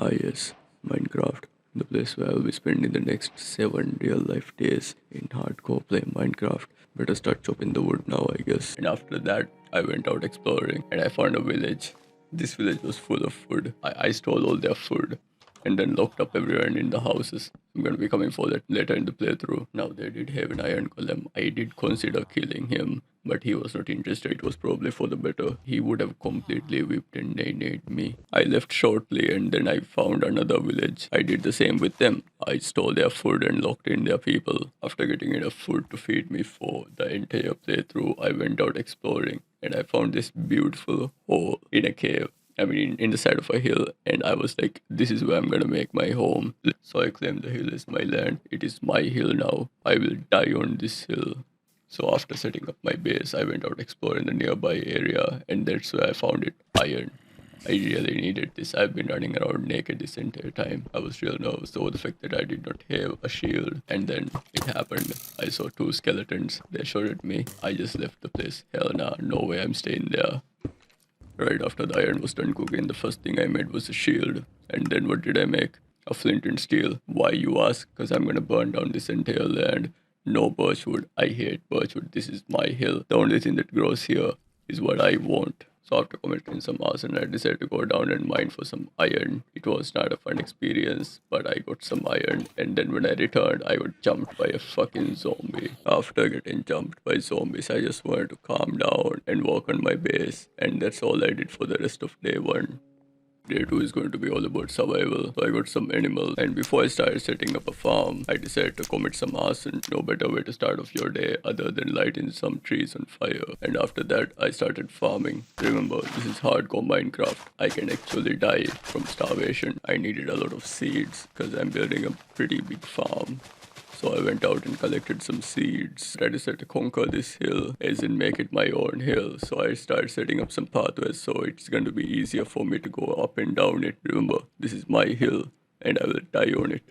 Yes, Minecraft, the place where I'll be spending the next 7 real life days in hardcore play Minecraft. Better start chopping the wood now, I guess. And after that, I went out exploring and I found a village. This village was full of food. I stole all their food and then locked up everyone in the houses. I'm gonna be coming for that later in the playthrough. Now they did have an iron golem. I did consider killing him, but he was not interested. It was probably for the better. He would have completely whipped and nailed me. I left shortly and then I found another village. I did the same with them. I stole their food and locked in their people. After getting enough food to feed me for the entire playthrough, I went out exploring and I found this beautiful hole in a cave. I mean, in the side of a hill, and I was like, this is where I'm gonna make my home. So I claimed the hill is my land. It is my hill now. I will die on this hill. So after setting up my base, I went out exploring the nearby area, and that's where I found it, iron. I really needed this. I've been running around naked this entire time. I was real nervous over the fact that I did not have a shield. And then it happened. I saw two skeletons. They shot at me. I just left the place. Hell nah, no way I'm staying there. Right after the iron was done cooking, the first thing I made was a shield. And then what did I make? A flint and steel. Why, you ask? Because I'm gonna burn down this entire land. No birchwood. I hate birchwood. This is my hill. The only thing that grows here is what I want. So after committing some arson, I decided to go down and mine for some iron. It was not a fun experience, but I got some iron. And then when I returned, I got jumped by a fucking zombie. After getting jumped by zombies, I just wanted to calm down and work on my base. And that's all I did for the rest of day 1. Day 2 is going to be all about survival. So I got some animals, and before I started setting up a farm, I decided to commit some arson. No better way to start off your day other than lighting some trees on fire. And after that, I started farming. Remember, this is hardcore Minecraft. I can actually die from starvation. I needed a lot of seeds because I'm building a pretty big farm. So I went out and collected some seeds. I decided to conquer this hill, as in make it my own hill. So I started setting up some pathways so it's going to be easier for me to go up and down it. Remember, this is my hill and I will die on it.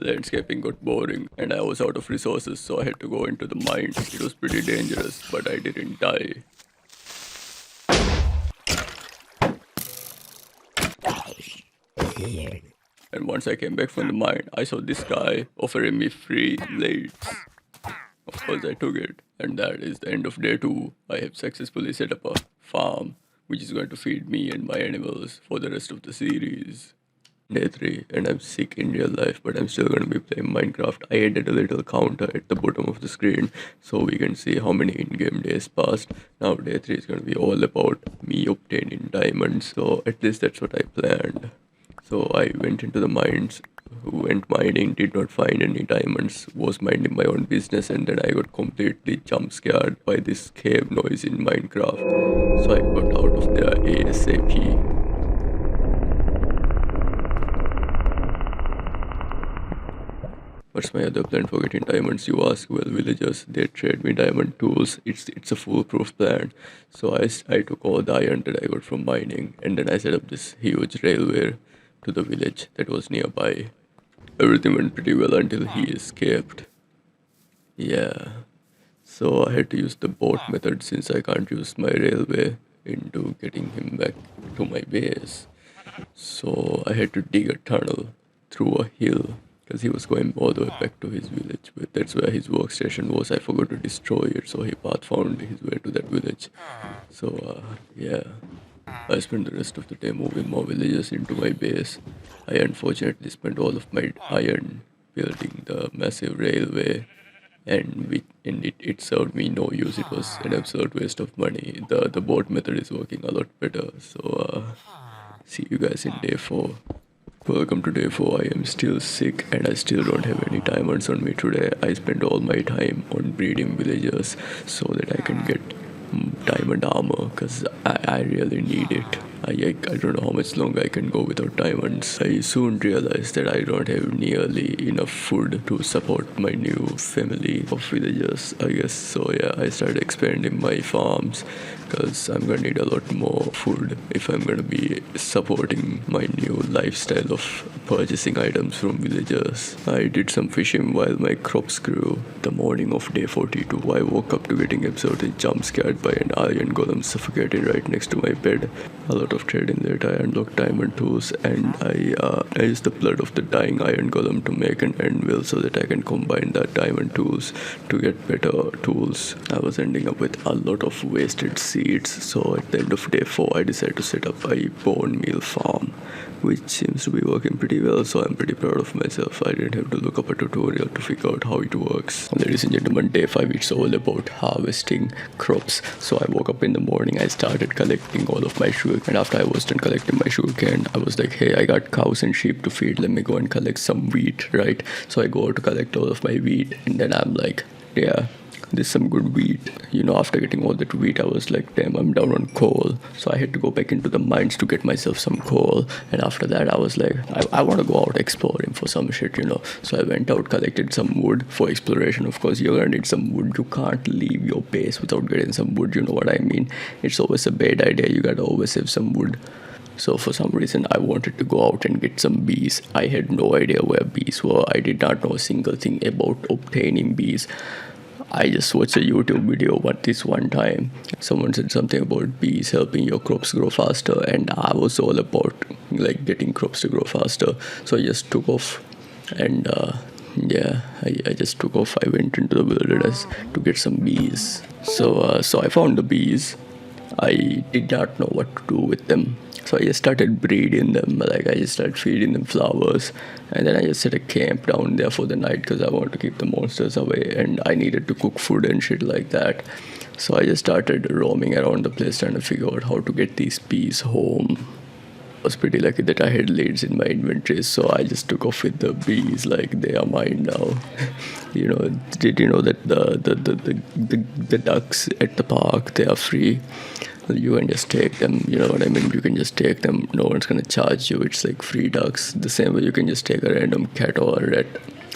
Landscaping got boring and I was out of resources, so I had to go into the mines. It was pretty dangerous, but I didn't die. And once I came back from the mine, I saw this guy offering me free blades. Of course, I took it. And that is the end of day 2. I have successfully set up a farm, which is going to feed me and my animals for the rest of the series. Day 3, and I'm sick in real life, but I'm still going to be playing Minecraft. I added a little counter at the bottom of the screen, so we can see how many in-game days passed. Now day 3 is going to be all about me obtaining diamonds, so at least that's what I planned. So I went into the mines, went mining, did not find any diamonds, was minding my own business, and then I got completely jump scared by this cave noise in Minecraft. So I got out of there ASAP. What's my other plan for getting diamonds, you ask? Well, villagers, they trade me diamond tools. It's a foolproof plan. So I took all the iron that I got from mining, and then I set up this huge railway to the village that was nearby. Everything went pretty well until he escaped. Yeah. So I had to use the boat method since I can't use my railway into getting him back to my base. So I had to dig a tunnel through a hill because he was going all the way back to his village. But that's where his workstation was. I forgot to destroy it, so he path found his way to that village. So yeah. I spent the rest of the day moving more villagers into my base. I unfortunately spent all of my iron building the massive railway, and it served me no use. It was an absolute waste of money. The boat method is working a lot better. So see you guys in day 4. Welcome to day 4. I am still sick and I still don't have any diamonds on me today. I spent all my time on breeding villagers so that I can get diamond armor because I really need it. I don't know how much longer I can go without diamonds. I soon realized that I don't have nearly enough food to support my new family of villagers, I guess. So yeah, I started expanding my farms because I'm gonna need a lot more food if I'm gonna be supporting my new lifestyle of purchasing items from villagers. I did some fishing while my crops grew. The morning of day 42, I woke up to getting absolutely jump scared by an iron golem suffocating right next to my bed. A lot of trading later, I unlocked diamond tools, and I used the blood of the dying iron golem to make an anvil so that I can combine that diamond tools to get better tools. I was ending up with a lot of wasted seeds, so at the end of day 4, I decided to set up a bone meal farm, which seems to be working pretty well, so I'm pretty proud of myself. I didn't have to look up a tutorial to figure out how it works. Ladies and gentlemen, day 5, it's all about harvesting crops. So I woke up in the morning, I started collecting all of my sugar, and after I was done collecting my sugar cane, I was like, hey, I got cows and sheep to feed, let me go and collect some wheat, right? So I go to collect all of my wheat, and then I'm like, yeah, this is some good wheat. You know, after getting all that wheat, I was like, damn, I'm down on coal. So I had to go back into the mines to get myself some coal. And after that, I was like, I want to go out exploring for some shit, you know. So I went out, collected some wood for exploration. Of course, you're gonna need some wood. You can't leave your base without getting some wood, you know what I mean? It's always a bad idea. You gotta always have some wood. So for some reason, I wanted to go out and get some bees. I had no idea where bees were. I did not know a single thing about obtaining bees. I just watched a YouTube video this one time. Someone said something about bees helping your crops grow faster, and I was all about like getting crops to grow faster. So I just took off, and yeah, I just took off. I went into the wilderness to get some bees. So I found the bees. I did not know what to do with them. So I just started breeding them, like I just started feeding them flowers, and then I just set a camp down there for the night because I wanted to keep the monsters away, and I needed to cook food and shit like that. So I just started roaming around the place trying to figure out how to get these bees home. I was pretty lucky that I had leads in my inventory, so I just took off with the bees, like they are mine now. You know, did you know that the ducks at the park, they are free? You can just take them, you know what I mean? You can just take them, no one's gonna charge you. It's like free ducks. The same way you can just take a random cat or a rat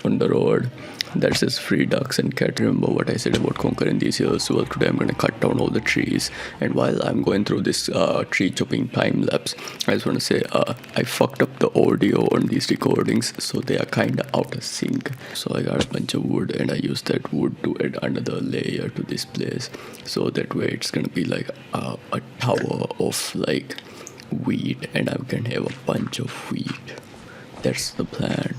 on the road. That's just free ducks and cat. Remember what I said about conquering these hills? Well, today I'm gonna cut down all the trees, and while I'm going through this tree chopping time lapse, I just want to say I fucked up the audio on these recordings, so they are kinda out of sync. So I got a bunch of wood, and I used that wood to add another layer to this place, so that way it's gonna be like a tower of like wheat, and I can have a bunch of wheat. That's the plan.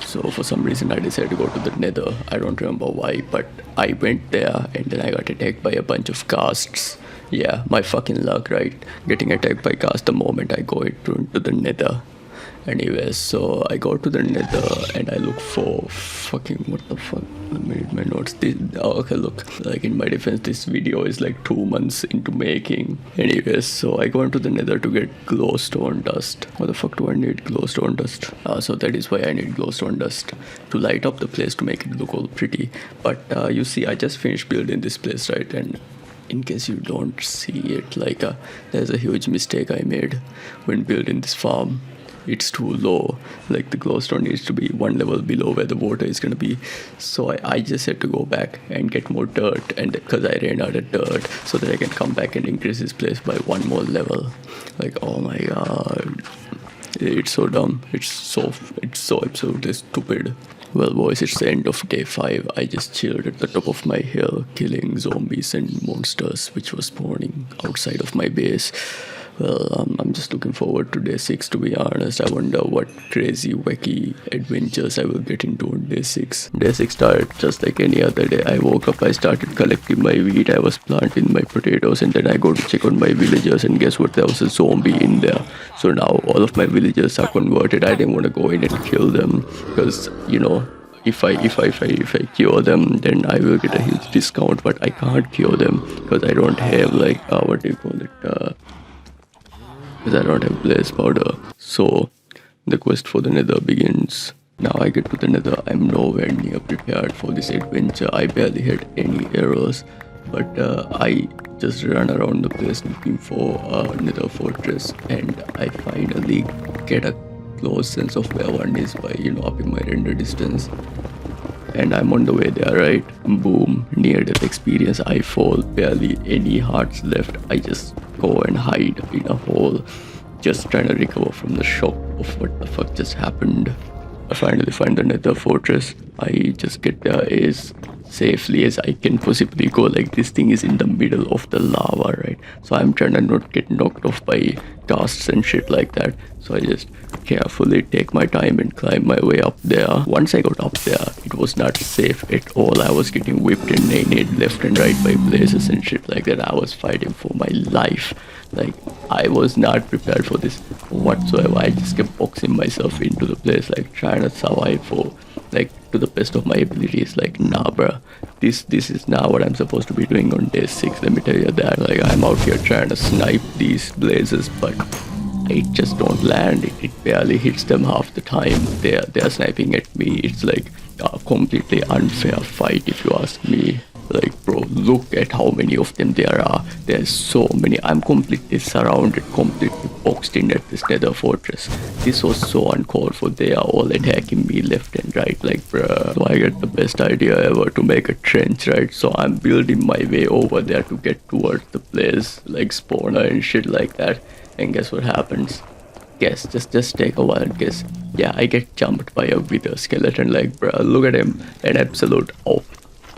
So for some reason I decided to go to the nether. I don't remember why, but I went there and then I got attacked by a bunch of ghasts. Yeah, my fucking luck, right? Getting attacked by ghasts the moment I go into the nether. Anyways, so I go to the nether and I look for fucking, what the fuck? Let me read my notes. Okay, look, like in my defense, this video is like 2 months into making. Anyways, so I go into the nether to get glowstone dust. What the fuck do I need glowstone dust? So that is why I need glowstone dust to light up the place to make it look all pretty. But you see, I just finished building this place, right? And in case you don't see it, like there's a huge mistake I made when building this farm. It's too low, like the glowstone needs to be one level below where the water is gonna be. So I just had to go back and get more dirt, and because I ran out of dirt, so that I can come back and increase this place by one more level. Like, oh my god, it's so dumb. It's so absolutely stupid. Well boys, it's the end of day 5. I just chilled at the top of my hill, killing zombies and monsters which were spawning outside of my base. Well, I'm just looking forward to day 6, to be honest. I wonder what crazy, wacky adventures I will get into on day 6. Day 6 started just like any other day. I woke up, I started collecting my wheat, I was planting my potatoes, and then I go to check on my villagers, and guess what? There was a zombie in there. So now all of my villagers are converted. I didn't want to go in and kill them, because, you know, if I cure them, then I will get a huge discount, but I can't cure them because I don't have like what do you call it? Because I don't have blaze powder. So the quest for the nether begins. Now I get to the nether. I'm nowhere near prepared for this adventure. I barely had any arrows, but I just ran around the place looking for a nether fortress, and I finally get a close sense of where one is by, you know, upping my render distance. And I'm on the way there, right? Boom, near death experience. I fall, barely any hearts left. I just go and hide in a hole. just trying to recover from the shock of what the fuck just happened. I finally find the nether fortress. I just get there as safely as I can possibly go. Like, this thing is in the middle of the lava, right? So I'm trying to not get knocked off by casts and shit like that. So I just carefully take my time and climb my way up there. Once I got up there, it was not safe at all. I was getting whipped and nailed left and right by blazes and shit like that. I was fighting for my life. Like, I was not prepared for this whatsoever. I just kept boxing myself into the place, like trying to survive for, like, to the best of my abilities. Like, nah, bruh, this is now what I'm supposed to be doing on day 6. Let me tell you that. Like, I'm out here trying to snipe these blazes, but it just don't land. It barely hits them half the time. They're sniping at me. It's like a completely unfair fight, if you ask me. Like, bro, look at how many of them there are. There's so many. I'm completely surrounded, completely boxed in at this nether fortress. This was so uncalled for. They are all attacking me left and right. Like, bruh. So I get the best idea ever to make a trench, right? So I'm building my way over there to get towards the place, like spawner and shit like that. And guess what happens? Guess, just take a wild guess. Yeah, I get jumped by a wither skeleton. Like, bruh, look at him. An absolute off.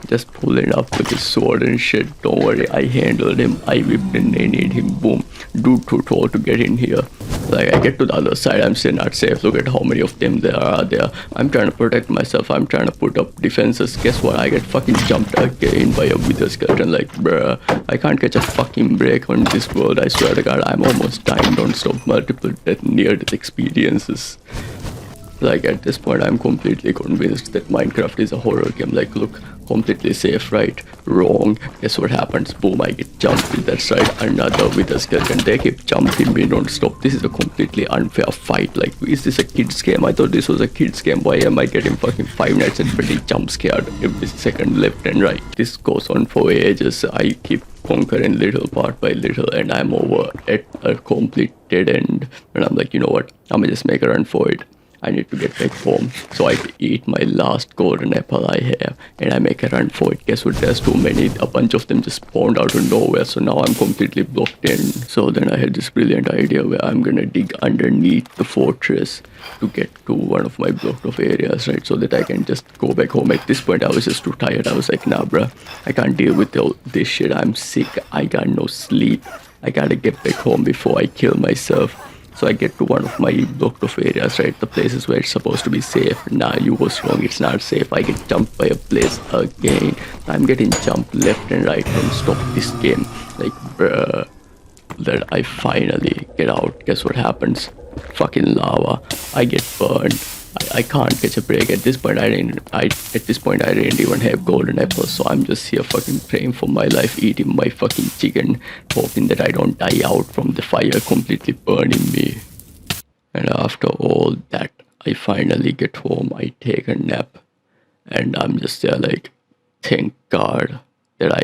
Just pulling up with his sword and shit. Don't worry, I handled him. I whipped and nailed him. Boom. Dude too tall to get in here. Like, I get to the other side, I'm still not safe. Look at how many of them there are there. I'm trying to protect myself. I'm trying to put up defenses. Guess what? I get fucking jumped again by a wither skeleton. Like, bruh, I can't catch a fucking break on this world. I swear to God, I'm almost dying. Don't stop. Multiple near-death experiences. Like, at this point, I'm completely convinced that Minecraft is a horror game. Like, look, completely safe, right? Wrong. Guess what happens? Boom, I get jumped in that side. Another wither skeleton. They keep jumping me non-stop. This is a completely unfair fight. Like, is this a kid's game? I thought this was a kid's game. Why am I getting fucking Five Nights at Freddy's jump scared every second left and right? This goes on for ages. I keep conquering little part by little, and I'm over at a complete dead end. And I'm like, you know what? I'm gonna just make a run for it. I need to get back home, so I eat my last golden apple I have, and I make a run for it. Guess what? There's too many. A bunch of them just spawned out of nowhere, so now I'm completely blocked in. So then I had this brilliant idea where I'm gonna dig underneath the fortress to get to one of my blocked off areas, right? So that I can just go back home. At this point, I was just too tired. I was like, nah, bruh, I can't deal with all this shit. I'm sick. I got no sleep. I gotta get back home before I kill myself. So I get to one of my blocked off areas, right? The places where it's supposed to be safe. Nah, you was wrong. It's not safe. I get jumped by a place again. I'm getting jumped left and right. Don't stop this game. Like, bruh. That I finally get out. Guess what happens? Fucking lava. I get burned. I can't catch a break. At this point, I didn't even have golden apples, so I'm just here fucking praying for my life, eating my fucking chicken, hoping that I don't die out from the fire completely burning me. And after all that, I finally get home. I take a nap, and I'm just there like, thank God that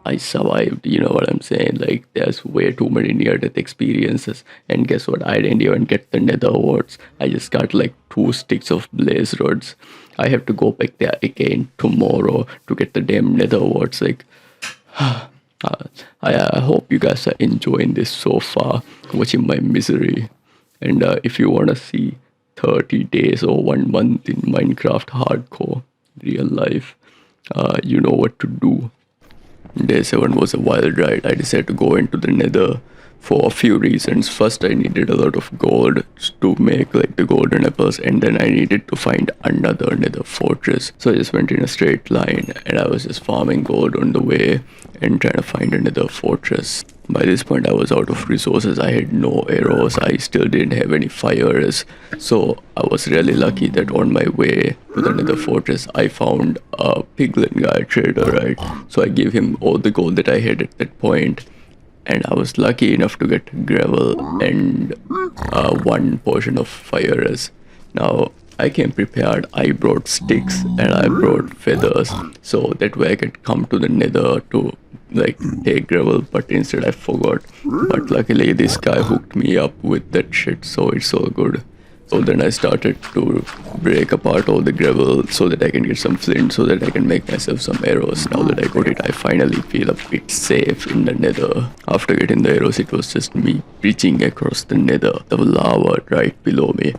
I survived, you know what I'm saying? Like, there's way too many near-death experiences. And guess what? I didn't even get the nether warts. I just got like 2 sticks of blaze rods. I have to go back there again tomorrow to get the damn nether warts. Like, I hope you guys are enjoying this so far, watching my misery. And if you want to see 30 days or 1 month in Minecraft hardcore, real life, you know what to do. Day 7 was a wild ride. I decided to go into the nether for a few reasons. First, I needed a lot of gold to make like the golden apples, and then I needed to find another nether fortress. So I just went in a straight line, and I was just farming gold on the way and trying to find another fortress. By this point, I was out of resources. I had no arrows. I still didn't have any fires. So I was really lucky that on my way to the nether fortress, I found a piglin guy trader, right? So I gave him all the gold that I had at that point. And I was lucky enough to get gravel and 1 portion of fires. Now, I came prepared. I brought sticks and I brought feathers, so that way I could come to the nether to like take gravel, but instead I forgot. But luckily this guy hooked me up with that shit, so it's all good. So then I started to break apart all the gravel so that I can get some flint, so that I can make myself some arrows. Now that I got it, I finally feel a bit safe in the nether. After getting the arrows, it was just me reaching across the nether. The lava right below me.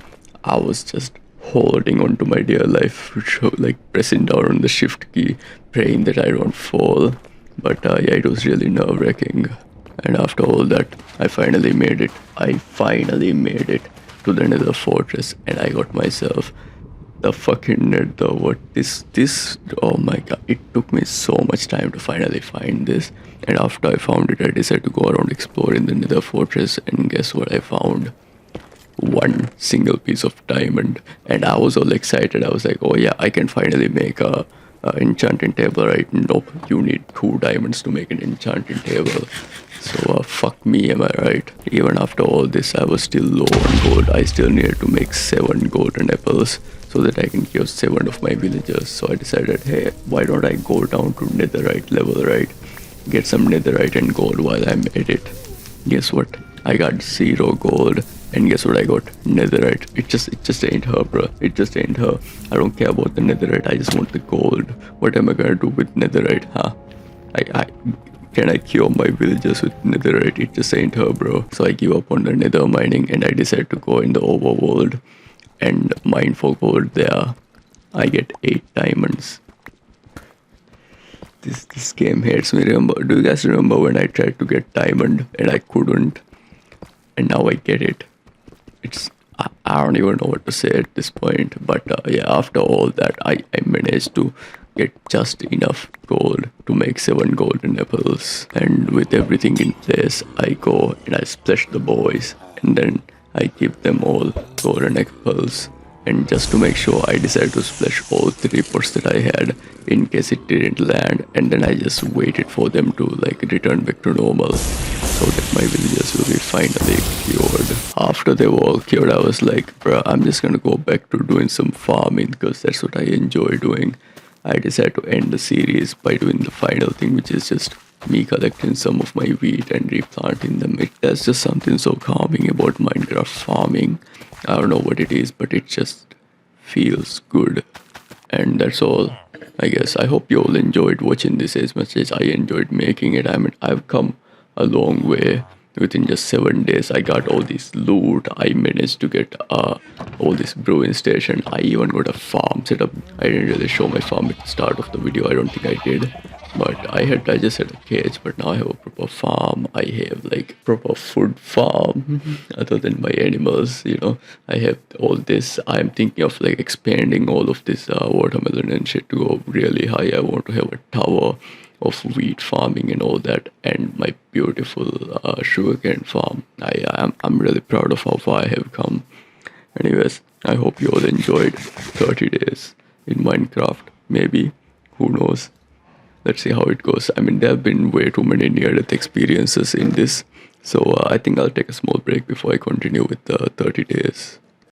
I was just holding on to my dear life, like pressing down on the shift key, praying that I don't fall. But yeah, it was really nerve-wracking. And after all that, I finally made it. I finally made it to the nether fortress, and I got myself the fucking nether. What this? Oh my god! It took me so much time to finally find this. And after I found it, I decided to go around exploring the nether fortress. And guess what I found? One single piece of diamond, and I was all excited. I was like, oh yeah, I can finally make a enchanting table, right? Nope, you need 2 diamonds to make an enchanting table. So fuck me, am I right? Even after all this, I was still low on gold. I still needed to make 7 golden apples so that I can give 7 of my villagers. So I decided, hey, why don't I go down to netherite level, right? Get some netherite and gold while I'm at it. Guess what? I got 0 gold. And guess what I got? Netherite. It just ain't her, bro. It just ain't her. I don't care about the netherite. I just want the gold. What am I gonna do with netherite, huh? Can I cure my villagers with netherite? It just ain't her, bro. So I give up on the nether mining and I decide to go in the overworld and mine for gold there. I get 8 diamonds. This game hates me. Remember? Do you guys remember when I tried to get diamond and I couldn't? And now I get it. I don't even know what to say at this point, but yeah, after all that, I managed to get just enough gold to make 7 golden apples. And with everything in place, I go and I splash the boys, and then I give them all golden apples. And just to make sure, I decided to splash all 3 pots that I had in case it didn't land, and then I just waited for them to like return back to normal so that my villagers will be finally cured. After they were all cured, I was like, bruh, I'm just gonna go back to doing some farming because that's what I enjoy doing. I decided to end the series by doing the final thing, which is just me collecting some of my wheat and replanting them. There's just something so calming about Minecraft farming. I don't know what it is, but it just feels good. And that's all, I guess. I hope you all enjoyed watching this as much as I enjoyed making it. I mean, I've come a long way. Within just 7 days, I got all this loot. I managed to get all this brewing station. I even got a farm set up. I didn't really show my farm at the start of the video. I don't think I did. But I just had a cage, but now I have a proper farm. I have like proper food farm other than my animals, you know. I have all this. I'm thinking of like expanding all of this watermelon and shit to go really high. I want to have a tower of wheat farming and all that, and my beautiful sugarcane farm. I'm really proud of how far I have come. Anyways, I hope you all enjoyed 30 days in Minecraft. Maybe, who knows? Let's see how it goes. I mean, there have been way too many near-death experiences in this, so I think I'll take a small break before I continue with the 30 days.